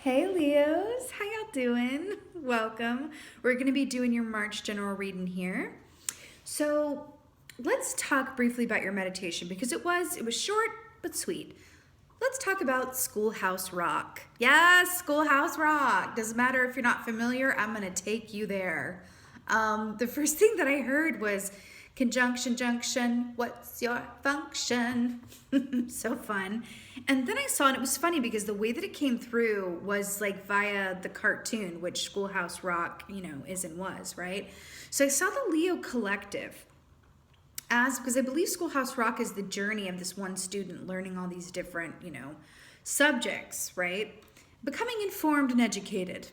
Hey Leos, how y'all doing? Welcome. We're going to be doing your March general reading here. So let's talk briefly about your meditation because it was short but sweet. Let's talk about Schoolhouse Rock. Yes, Schoolhouse Rock. Doesn't matter if you're not familiar, I'm going to take you there. The first thing that I heard was conjunction junction, what's your function? So fun. And then I saw, and it was funny because the way that it came through was like via the cartoon, which Schoolhouse Rock, is and was, right? So I saw the Leo Collective because I believe Schoolhouse Rock is the journey of this one student learning all these different, subjects, right? Becoming informed and educated.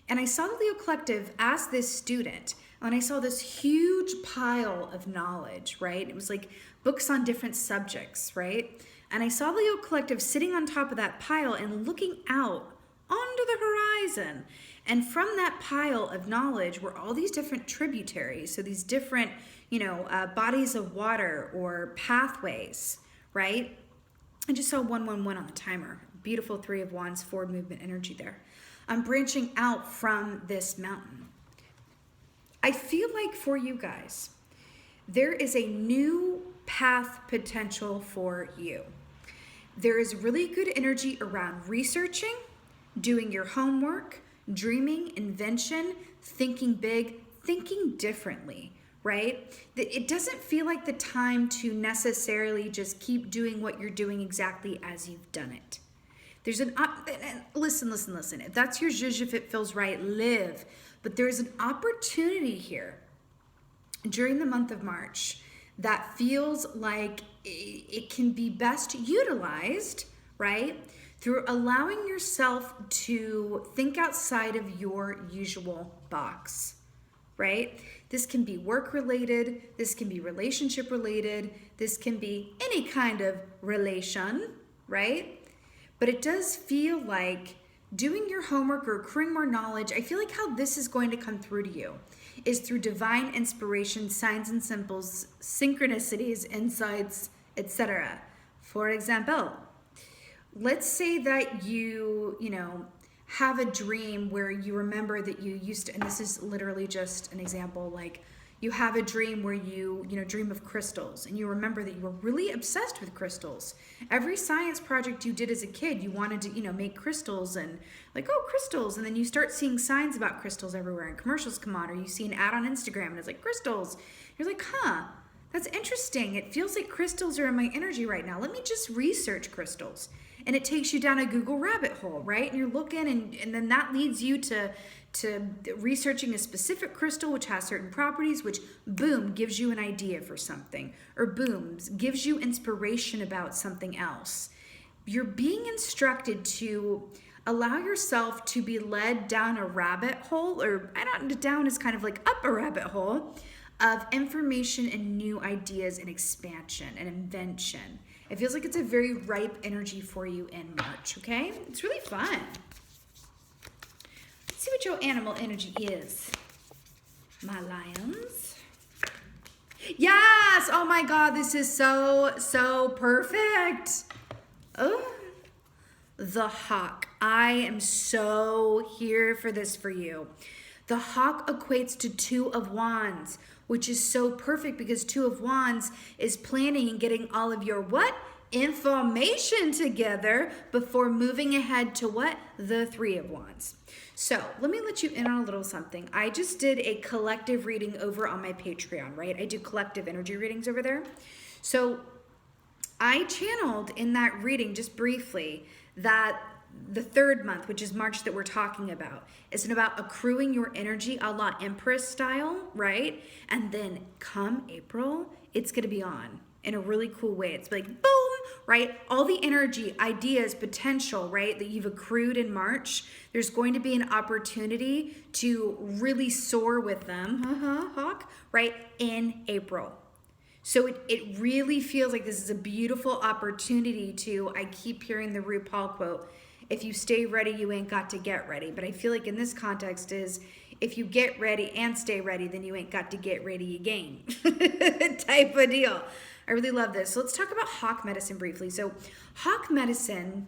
And I saw the Leo Collective as this student, and I saw this huge pile of knowledge, right? It was like books on different subjects, right? And I saw the Leo Collective sitting on top of that pile and looking out onto the horizon. And from that pile of knowledge were all these different tributaries, so these different, bodies of water or pathways, right? I just saw 111 on the timer. Beautiful Three of Wands, forward movement energy there. I'm branching out from this mountain. I feel like for you guys, there is a new path potential for you. There is really good energy around researching, doing your homework, dreaming, invention, thinking big, thinking differently, right? It doesn't feel like the time to necessarily just keep doing what you're doing exactly as you've done it. There's listen. If that's your zhuzh, if it feels right, live. But there's an opportunity here during the month of March that feels like it can be best utilized, right? Through allowing yourself to think outside of your usual box, right? This can be work related, this can be relationship related, this can be any kind of relation, right? But it does feel like doing your homework or accruing more knowledge, I feel like how this is going to come through to you is through divine inspiration, signs and symbols, synchronicities, insights, etc. For example, let's say that you have a dream where you remember that you used to, and this is literally just an example, like you have a dream where you dream of crystals and you remember that you were really obsessed with crystals. Every science project you did as a kid, you wanted to, make crystals and like, oh, crystals. And then you start seeing signs about crystals everywhere and commercials come on, or you see an ad on Instagram and it's like crystals. You're like, that's interesting. It feels like crystals are in my energy right now. Let me just research crystals. And it takes you down a Google rabbit hole, right? And you're looking and then that leads you to researching a specific crystal which has certain properties, which boom, gives you an idea for something, or boom, gives you inspiration about something else. You're being instructed to allow yourself to be led down a rabbit hole, or down is kind of like up a rabbit hole of information and new ideas and expansion and invention. It feels like it's a very ripe energy for you in March, okay? It's really fun. Let's see what your animal energy is, my lions. Yes! Oh my God, this is so perfect. Oh, the hawk. I am so here for this for you. The hawk equates to Two of Wands, which is so perfect because Two of Wands is planning and getting all of your what? Information together before moving ahead to what? The Three of Wands. So let me let you in on a little something. I just did a collective reading over on my Patreon, right? I do collective energy readings over there. So I channeled in that reading just briefly that the third month, which is March that we're talking about, is about accruing your energy a la Empress style, right? And then come April, it's going to be on in a really cool way. It's like boom, right? All the energy, ideas, potential, right, that you've accrued in March, there's going to be an opportunity to really soar with them, hawk, right, in April. So it really feels like this is a beautiful opportunity to, I keep hearing the RuPaul quote, if you stay ready, you ain't got to get ready. But I feel like in this context is, if you get ready and stay ready, then you ain't got to get ready again type of deal. I really love this. So let's talk about hawk medicine briefly. So hawk medicine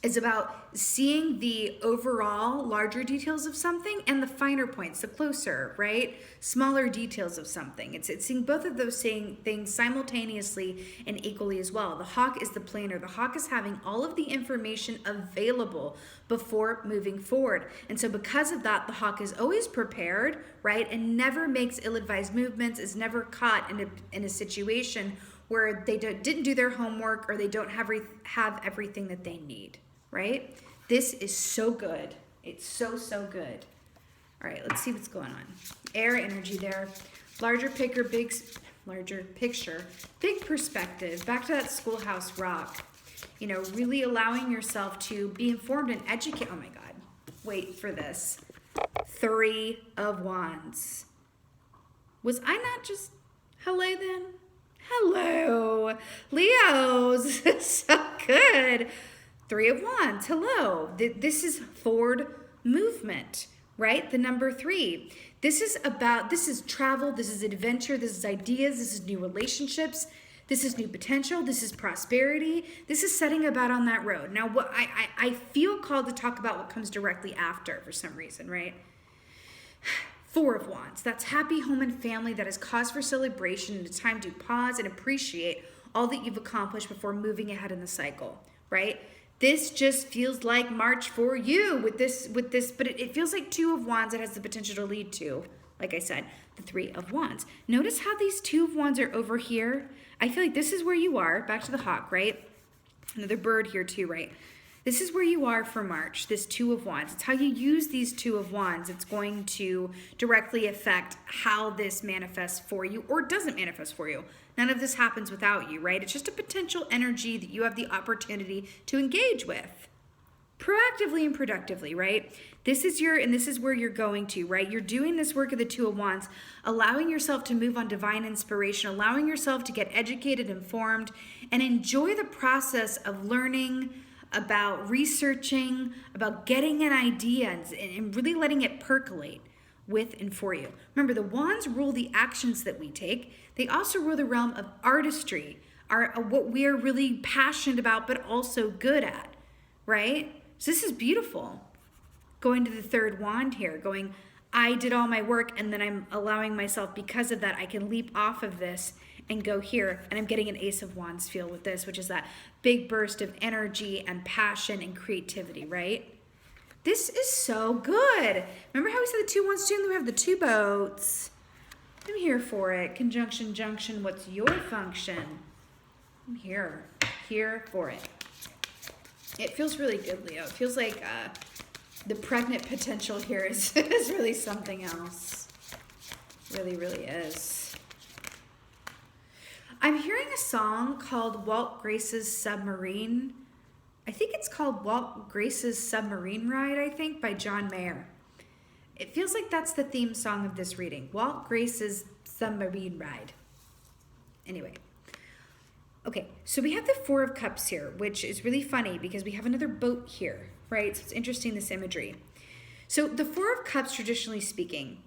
is about seeing the overall larger details of something and the finer points, the closer, right? Smaller details of something. It's seeing both of those things simultaneously and equally as well. The hawk is the planner. The hawk is having all of the information available before moving forward. And so because of that, the hawk is always prepared, right? And never makes ill-advised movements, is never caught in a situation where they didn't do their homework or they don't have everything that they need. Right? This is so good. It's so, so good. All right, let's see what's going on. Air energy there. Larger picture, big perspective. Back to that schoolhouse rock. You know, really allowing yourself to be informed and educate. Oh my God. Wait for this. 3 of Wands. Was I not just, hello then? Hello. Leos. So good. 3 of Wands, hello. This is forward movement, right? The number 3. This is travel, this is adventure, this is ideas, this is new relationships, this is new potential, this is prosperity, this is setting about on that road. Now, what I feel called to talk about what comes directly after for some reason, right? 4 of Wands, that's happy home and family, that is cause for celebration and a time to pause and appreciate all that you've accomplished before moving ahead in the cycle, right? This just feels like March for you with this, but it feels like 2 of Wands that has the potential to lead to, like I said, the 3 of Wands. Notice how these 2 of Wands are over here. I feel like this is where you are, back to the hawk, right? Another bird here too, right? This is where you are for March, this 2 of Wands. It's how you use these 2 of Wands. It's going to directly affect how this manifests for you or doesn't manifest for you. None of this happens without you, right? It's just a potential energy that you have the opportunity to engage with proactively and productively, right? This is where you're going to, right? You're doing this work of the 2 of Wands, allowing yourself to move on divine inspiration, allowing yourself to get educated, informed, and enjoy the process of learning, about researching, about getting an idea and really letting it percolate with and for you. Remember, the Wands rule the actions that we take. They also rule the realm of artistry, what we are really passionate about, but also good at, right? So this is beautiful. Going to the 3rd wand here, going, I did all my work, and then I'm allowing myself, because of that, I can leap off of this and go here. And I'm getting an Ace of Wands feel with this, which is that big burst of energy and passion and creativity, right? This is so good. Remember how we said the 2 wands too, and then we have the 2 boats. I'm here for it. Conjunction, junction, what's your function? I'm here for it. It feels really good, Leo. It feels like the pregnant potential here is really something else. Really, really is. I'm hearing a song called Walt Grace's Submarine. I think it's called Walt Grace's Submarine Ride, I think, by John Mayer. It feels like that's the theme song of this reading. Walt Grace's Submarine Ride. Anyway. Okay, so we have the 4 of Cups here, which is really funny because we have another boat here, right? So it's interesting, this imagery. So the 4 of Cups, traditionally speaking,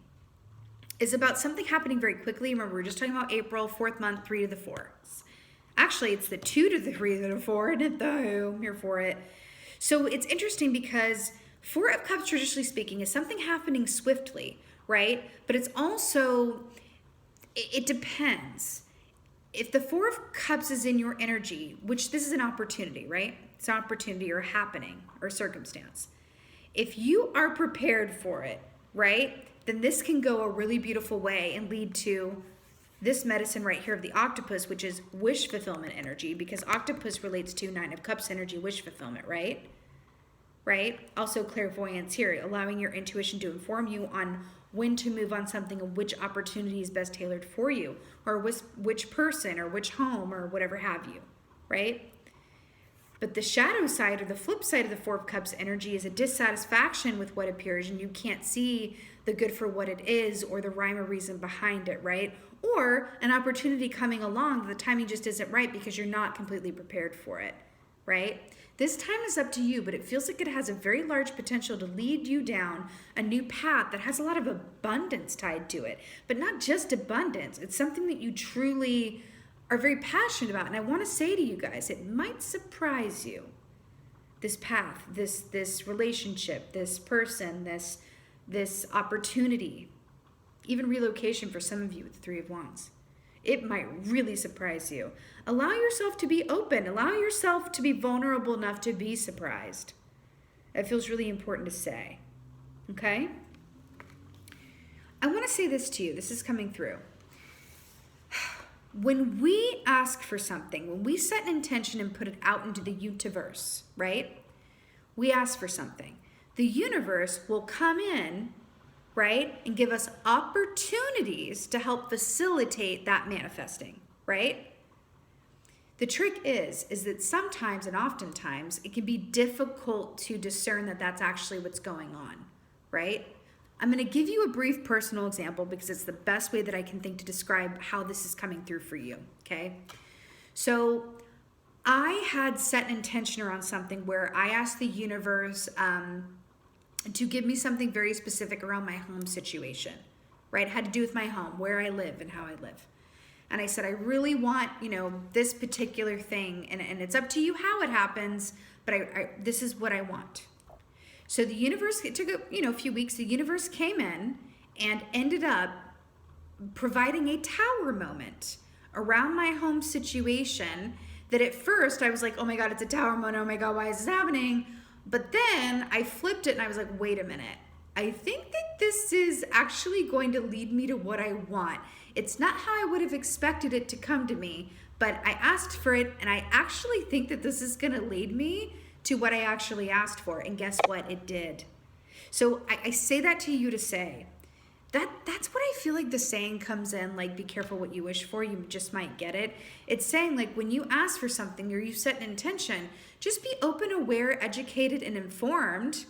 is about something happening very quickly. Remember, we were just talking about April, 4th month, 3 to the 4. Actually, it's the 2 to the 3 to the 4, and it though. I'm here for it. So it's interesting because 4 of Cups, traditionally speaking, is something happening swiftly, right? But it's also, it depends. If the 4 of Cups is in your energy, which this is an opportunity, right? It's an opportunity or a happening or circumstance. If you are prepared for it, right, then this can go a really beautiful way and lead to this medicine right here of the octopus, which is wish fulfillment energy, because octopus relates to 9 of Cups energy, wish fulfillment, right? Right? Also clairvoyance here, allowing your intuition to inform you on when to move on something and which opportunity is best tailored for you, or which person or which home or whatever have you, right? But the shadow side or the flip side of the 4 of Cups energy is a dissatisfaction with what appears, and you can't see the good for what it is or the rhyme or reason behind it, right? Or an opportunity coming along, the timing just isn't right because you're not completely prepared for it, right? This time is up to you, but it feels like it has a very large potential to lead you down a new path that has a lot of abundance tied to it. But not just abundance. It's something that you truly are very passionate about. And I want to say to you guys, it might surprise you. this path, this relationship, this person, this opportunity, even relocation for some of you with the Three of Wands. It might really surprise you. Allow yourself to be open. Allow yourself to be vulnerable enough to be surprised. It feels really important to say. Okay? I want to say this to you. This is coming through. When we ask for something, when we set an intention and put it out into the universe, right? We ask for something. The universe will come in, right? And give us opportunities to help facilitate that manifesting, right? The trick is that sometimes and oftentimes it can be difficult to discern that that's actually what's going on, right? I'm going to give you a brief personal example because it's the best way that I can think to describe how this is coming through for you, okay? So I had set an intention around something where I asked the universe to give me something very specific around my home situation, right? It had to do with my home, where I live and how I live. And I said, I really want, this particular thing, and it's up to you how it happens, but this is what I want. So the universe, it took a few weeks, the universe came in and ended up providing a tower moment around my home situation that at first I was like, oh my God, it's a tower moment, oh my God, why is this happening? But then I flipped it and I was like, wait a minute. I think that this is actually going to lead me to what I want. It's not how I would have expected it to come to me, but I asked for it and I actually think that this is going to lead me to what I actually asked for. And guess what? It did. So I say that to you to say, that's what I feel like the saying comes in, like, be careful what you wish for, you just might get it. It's saying, like, when you ask for something or you set an intention, just be open, aware, educated, and informed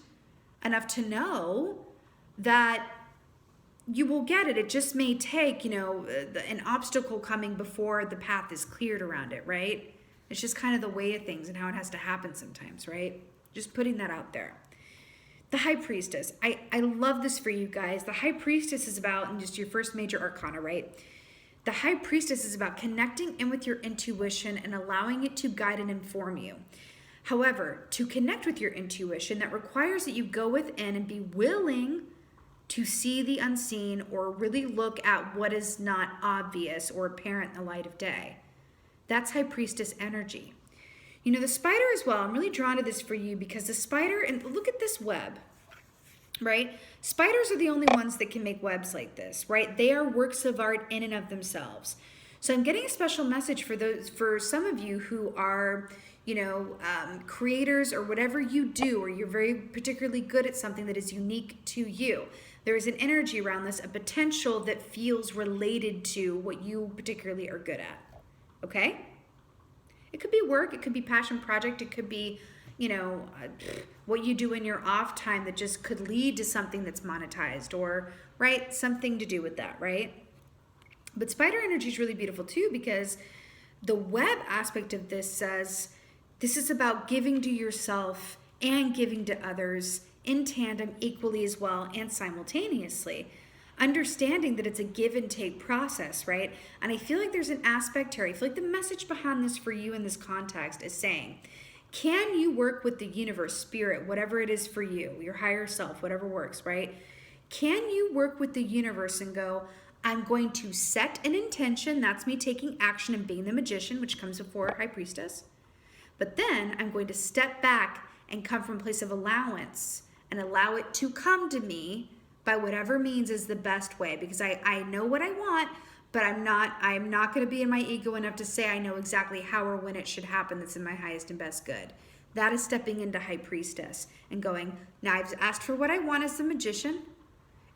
enough to know that you will get it. It just may take, an obstacle coming before the path is cleared around it, right? It's just kind of the way of things and how it has to happen sometimes, right? Just putting that out there. The High Priestess. I love this for you guys. The High Priestess is about, and just your first major arcana, right? The High Priestess is about connecting in with your intuition and allowing it to guide and inform you. However, to connect with your intuition, that requires that you go within and be willing to see the unseen or really look at what is not obvious or apparent in the light of day. That's High Priestess energy. The spider as well, I'm really drawn to this for you because the spider, and look at this web, right? Spiders are the only ones that can make webs like this, right? They are works of art in and of themselves. So I'm getting a special message for some of you who are, creators or whatever you do, or you're very particularly good at something that is unique to you. There is an energy around this, a potential that feels related to what you particularly are good at, okay? It could be work, it could be passion project, it could be, what you do in your off time that just could lead to something that's monetized or, right, something to do with that, right? But spider energy is really beautiful too because the web aspect of this says this is about giving to yourself and giving to others in tandem equally as well and simultaneously. Understanding that it's a give and take process, right? And I feel like there's an aspect here. I feel like the message behind this for you in this context is saying, can you work with the universe, spirit, whatever it is for you, your higher self, whatever works, right? Can you work with the universe and go, I'm going to set an intention, that's me taking action and being the magician, which comes before High Priestess. But then I'm going to step back and come from a place of allowance and allow it to come to me by whatever means is the best way, because I know what I want, but I'm not going to be in my ego enough to say I know exactly how or when it should happen that's in my highest and best good. That is stepping into High Priestess and going, now I've asked for what I want as the magician,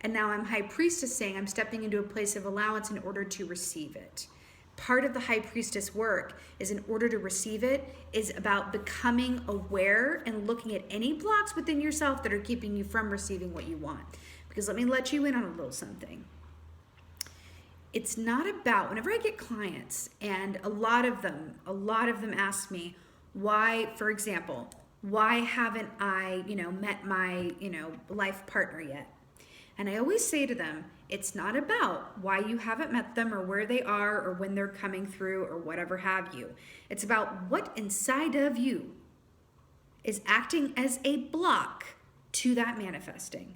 and now I'm High Priestess saying I'm stepping into a place of allowance in order to receive it. Part of the High Priestess work is, in order to receive it, is about becoming aware and looking at any blocks within yourself that are keeping you from receiving what you want. Because let me let you in on a little something. It's not about, whenever I get clients, and a lot of them ask me, why, for example, why haven't I, met my, life partner yet? And I always say to them, it's not about why you haven't met them or where they are or when they're coming through or whatever have you. It's about what inside of you is acting as a block to that manifesting?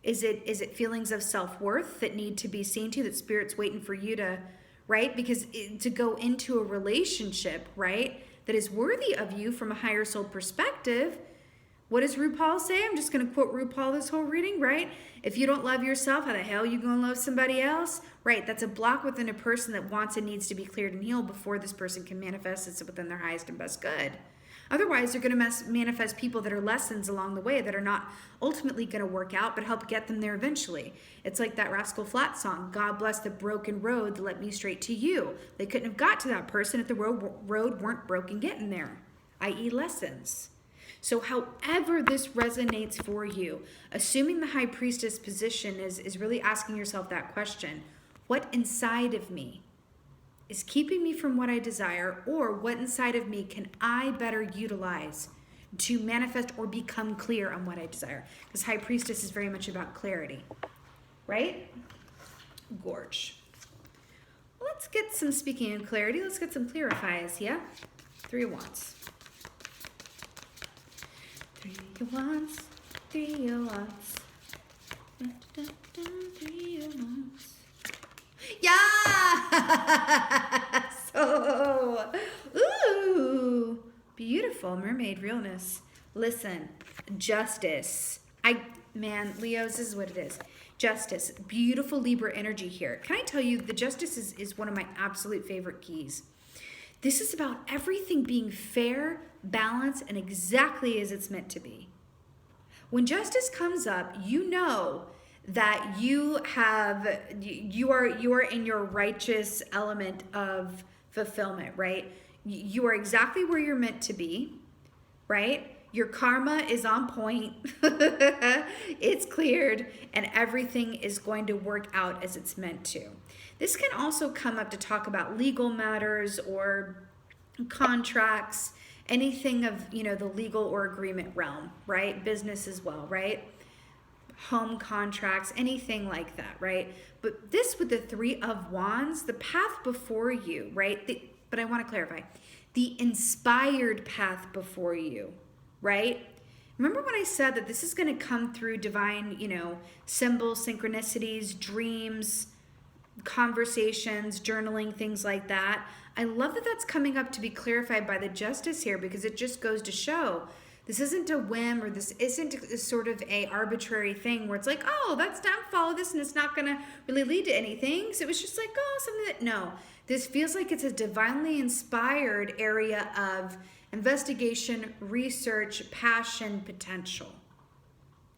Is it feelings of self-worth that need to be seen to, that Spirit's waiting for you to, right? Because to go into a relationship, right, that is worthy of you from a higher soul perspective, what does RuPaul say? I'm just going to quote RuPaul this whole reading, right? If you don't love yourself, how the hell are you going to love somebody else? Right, that's a block within a person that wants and needs to be cleared and healed before this person can manifest it within their highest and best good. Otherwise, they're going to manifest people that are lessons along the way that are not ultimately going to work out, but help get them there eventually. It's like that Rascal Flatts song, God bless the broken road that led me straight to you. They couldn't have got to that person if the road weren't broken getting there, i.e. lessons. So however this resonates for you, assuming the High Priestess position is really asking yourself that question, what inside of me is keeping me from what I desire, or what inside of me can I better utilize to manifest or become clear on what I desire? Because High Priestess is very much about clarity, right? Gorge. Let's get some, speaking of clarity, let's get some clarifiers, yeah? 3 of Wands. 3 of Wands, 3 of Wands. 3 of Wands. Yeah! So, ooh, beautiful mermaid realness. Listen, justice. Leos, this is what it is. Justice, beautiful Libra energy here. Can I tell you, the justice is one of my absolute favorite keys. This is about everything being fair, balanced, and exactly as it's meant to be. When justice comes up, you know that you are in your righteous element of fulfillment, right? You are exactly where you're meant to be, right? Your karma is on point. It's cleared, and everything is going to work out as it's meant to. This can also come up to talk about legal matters or contracts, anything of, the legal or agreement realm, right? Business as well, right? Home contracts, anything like that, right? But this with the 3 of Wands, the path before you, right? But I want to clarify, the inspired path before you, right? Remember when I said that this is going to come through divine, symbols, synchronicities, dreams, conversations, journaling, things like that. I love that that's coming up to be clarified by the justice here, because it just goes to show this isn't a whim, or this isn't a sort of a arbitrary thing where it's like, oh, that's done, follow this, and it's not going to really lead to anything. So it was just like, oh, something that, no. This feels like it's a divinely inspired area of investigation, research, passion, potential.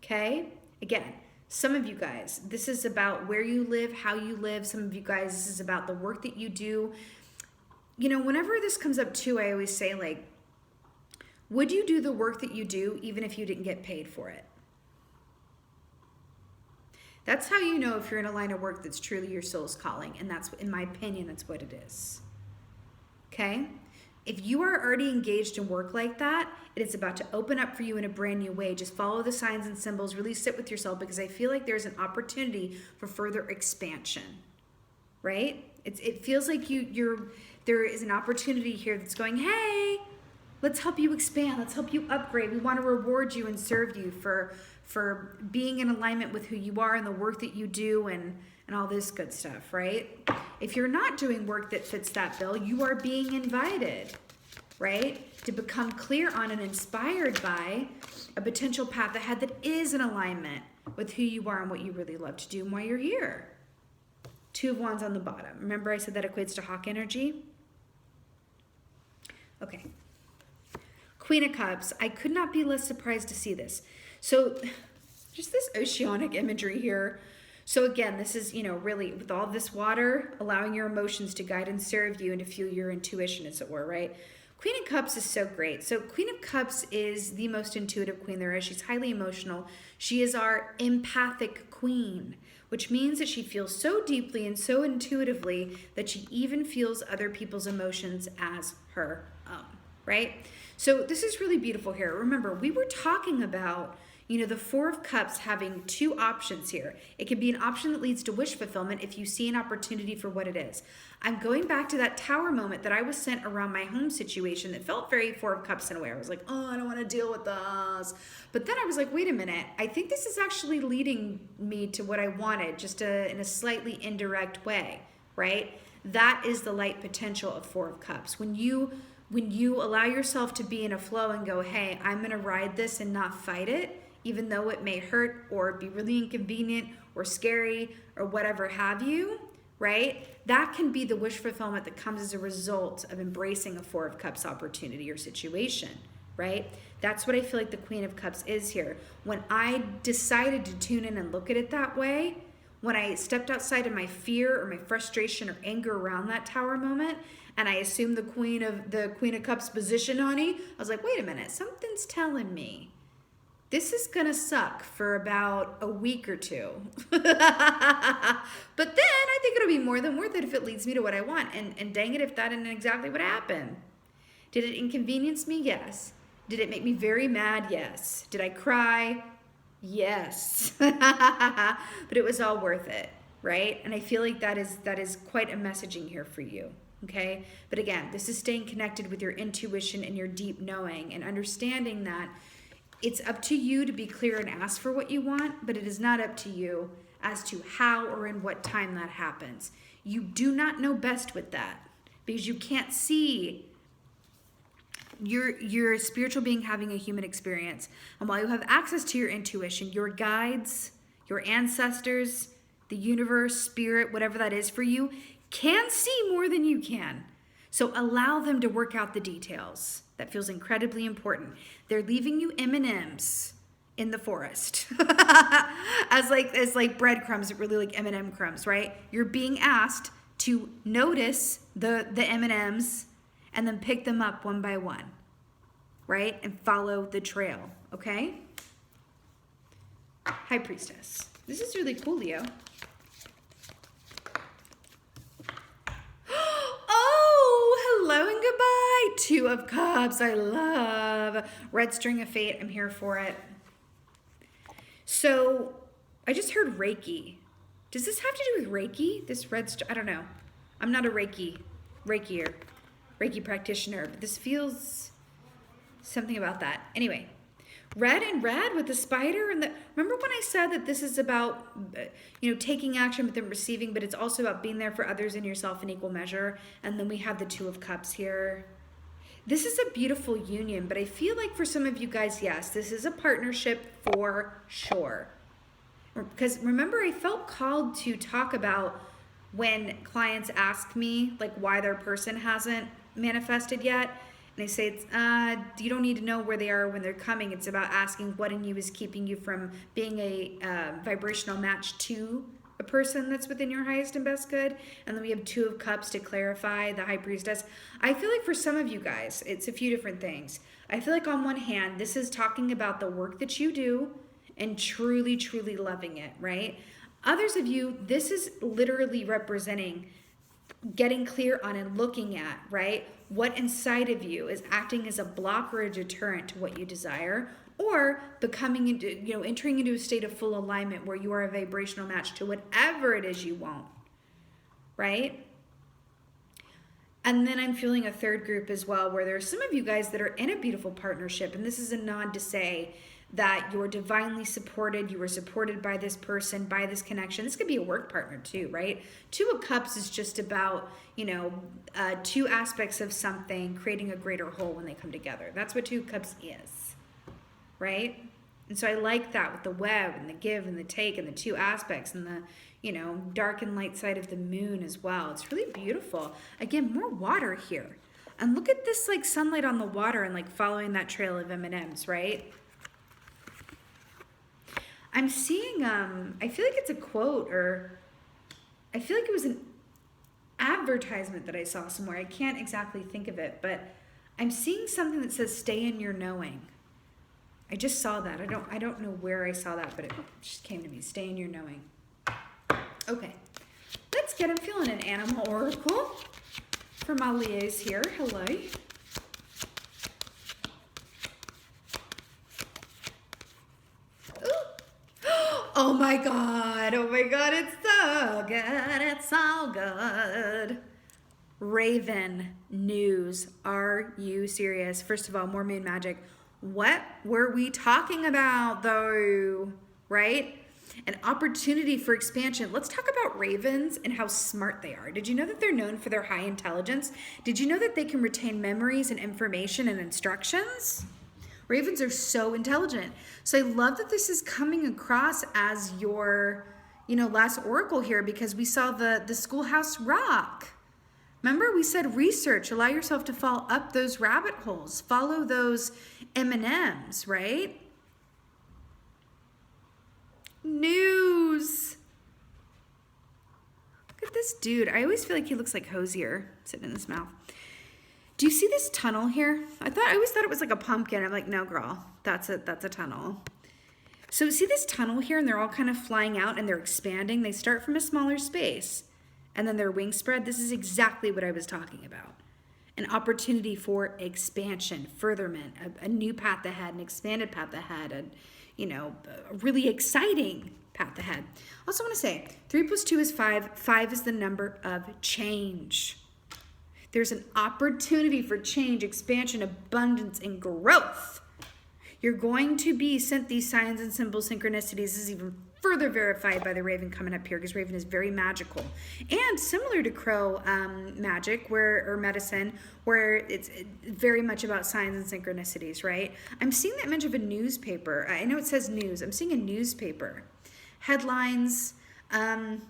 Okay? Again, some of you guys, this is about where you live, how you live. Some of you guys, this is about the work that you do. Whenever this comes up too, I always say, like, would you do the work that you do even if you didn't get paid for it? That's how you know if you're in a line of work that's truly your soul's calling. And that's, in my opinion, that's what it is. Okay? If you are already engaged in work like that, it is about to open up for you in a brand new way. Just follow the signs and symbols. Really sit with yourself, because I feel like there's an opportunity for further expansion. Right? It feels like there is an opportunity here that's going, hey, let's help you expand. Let's help you upgrade. We want to reward you and serve you for being in alignment with who you are and the work that you do and all this good stuff, right? If you're not doing work that fits that bill, you are being invited, right, to become clear on and inspired by a potential path ahead that is in alignment with who you are and what you really love to do and why you're here. 2 of Wands on the bottom. Remember I said that equates to hawk energy? Okay. Queen of Cups. I could not be less surprised to see this. So just this oceanic imagery here. So again, this is, really with all this water, allowing your emotions to guide and serve you and to fuel your intuition, as it were, right? Queen of Cups is so great. So Queen of Cups is the most intuitive queen there is. She's highly emotional. She is our empathic queen, which means that she feels so deeply and so intuitively that she even feels other people's emotions as her own, right? So this is really beautiful here. Remember, we were talking about, You know, the Four of Cups having two options here. It could be an option that leads to wish fulfillment if you see an opportunity for what it is. I'm going back to that tower moment that I was sent around my home situation that felt very Four of Cups in a way. I was like, oh, I don't want to deal with this. But then I was like, wait a minute. I think this is actually leading me to what I wanted, just in a slightly indirect way, right? That is the light potential of Four of Cups. When you allow yourself to be in a flow and go, hey, I'm going to ride this and not fight it, even though it may hurt or be really inconvenient or scary or whatever have you, right? That can be the wish fulfillment that comes as a result of embracing a Four of Cups opportunity or situation, right? That's what I feel like the Queen of Cups is here. When I decided to tune in and look at it that way, when I stepped outside of my fear or my frustration or anger around that tower moment, and I assumed the Queen of Cups position, honey, I was like, wait a minute, something's telling me this is gonna suck for about a week or two. But then I think it'll be more than worth it if it leads me to what I want. And dang it, if that isn't exactly what happened. Did it inconvenience me? Yes. Did it make me very mad? Yes. Did I cry? Yes. But it was all worth it, right? And I feel like that is quite a messaging here for you. Okay? But again, this is staying connected with your intuition and your deep knowing and understanding that it's up to you to be clear and ask for what you want, but it is not up to you as to how or in what time that happens. You do not know best with that because you can't see you're a spiritual being having a human experience. And while you have access to your intuition, your guides, your ancestors, the universe, spirit, whatever that is for you, can see more than you can. So allow them to work out the details. That feels incredibly important. They're leaving you M&Ms in the forest as like breadcrumbs, really like M&M crumbs, right? You're being asked to notice the M&Ms and then pick them up one by one, right? And follow the trail, okay? High Priestess. This is really cool, Leo. Hello and goodbye. Two of Cups. I love Red String of Fate. I'm here for it. So I just heard Reiki. Does this have to do with Reiki? This I don't know. I'm not a Reiki practitioner, but this feels something about that. Anyway, red and red with the spider and remember when I said that this is about taking action but then receiving, but it's also about being there for others and yourself in equal measure. And then we have the Two of Cups here. This is a beautiful union, but I feel like for some of you guys, yes, this is a partnership for sure. Because remember, I felt called to talk about when clients ask me like why their person hasn't manifested yet. And I say, you don't need to know where they are when they're coming. It's about asking what in you is keeping you from being a vibrational match to a person that's within your highest and best good. And then we have Two of Cups to clarify, the High Priestess. I feel like for some of you guys, it's a few different things. I feel like on one hand, this is talking about the work that you do and truly, truly loving it, right? Others of you, this is literally representing getting clear on and looking at, right? What inside of you is acting as a block or a deterrent to what you desire, or becoming into, entering into a state of full alignment where you are a vibrational match to whatever it is you want, right? And then I'm feeling a third group as well, where there are some of you guys that are in a beautiful partnership, and this is a nod to say that you're divinely supported, you were supported by this person, by this connection. This could be a work partner too, right? Two of Cups is just about, two aspects of something creating a greater whole when they come together. That's what Two of Cups is, right? And so I like that with the web and the give and the take and the two aspects and the, dark and light side of the moon as well. It's really beautiful. Again, more water here. And look at this like sunlight on the water and like following that trail of M&Ms, right? I'm seeing, I feel like it's a quote, or I feel like it was an advertisement that I saw somewhere. I can't exactly think of it, but I'm seeing something that says stay in your knowing. I just saw that. I don't know where I saw that, but it just came to me. Stay in your knowing. Okay, I'm feeling an animal oracle for my Leas here. Hello. Oh my God. Oh my God. It's so good. It's so good. Raven news. Are you serious? First of all, more moon magic. What were we talking about though? Right? An opportunity for expansion. Let's talk about ravens and how smart they are. Did you know that they're known for their high intelligence? Did you know that they can retain memories and information and instructions? Ravens are so intelligent. So I love that this is coming across as your, last oracle here, because we saw the schoolhouse rock. Remember, we said research, allow yourself to fall up those rabbit holes, follow those M&Ms, right? News. Look at this dude. I always feel like he looks like Hosier sitting in his mouth. Do you see this tunnel here? I always thought it was like a pumpkin. I'm like, no, girl, that's a tunnel. So see this tunnel here, and they're all kind of flying out and they're expanding. They start from a smaller space and then their wings spread. This is exactly what I was talking about. An opportunity for expansion, furtherment, a new path ahead, an expanded path ahead, a really exciting path ahead. Also want to say 3 + 2 is 5. 5 is the number of change. There's an opportunity for change, expansion, abundance, and growth. You're going to be sent these signs and symbols, synchronicities. This is even further verified by the Raven coming up here, because Raven is very magical. And similar to Crow magic, or medicine, where it's very much about signs and synchronicities, right? I'm seeing the image of a newspaper. I know it says news. I'm seeing a newspaper. Headlines, I'm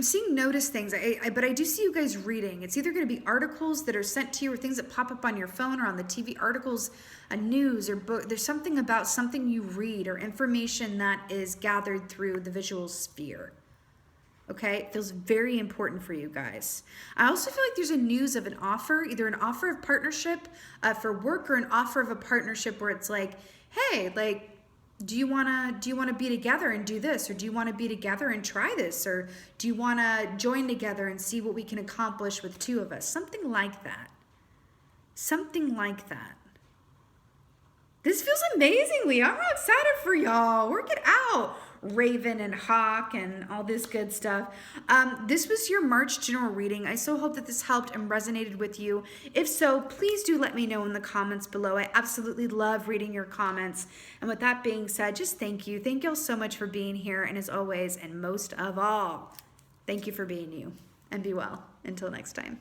seeing notice things, but I do see you guys reading. It's either going to be articles that are sent to you or things that pop up on your phone or on the TV, articles, a news or book. There's something about something you read or information that is gathered through the visual sphere. Okay, it feels very important for you guys. I also feel like there's a news of an offer, either an offer of partnership for work or an offer of a partnership where it's like, hey, like, do you want to be together and do this, or do you want to be together and try this, or do you want to join together and see what we can accomplish with 2 of us? Something like that. Something like that. This feels amazing, Leo. I'm excited for y'all. Work it out. Raven and Hawk and all this good stuff. This was your March general reading. I so hope that this helped and resonated with you. If so, please do let me know in the comments below. I absolutely love reading your comments. And with that being said, just thank you. Thank y'all so much for being here. And as always, and most of all, thank you for being you. And be well. Until next time.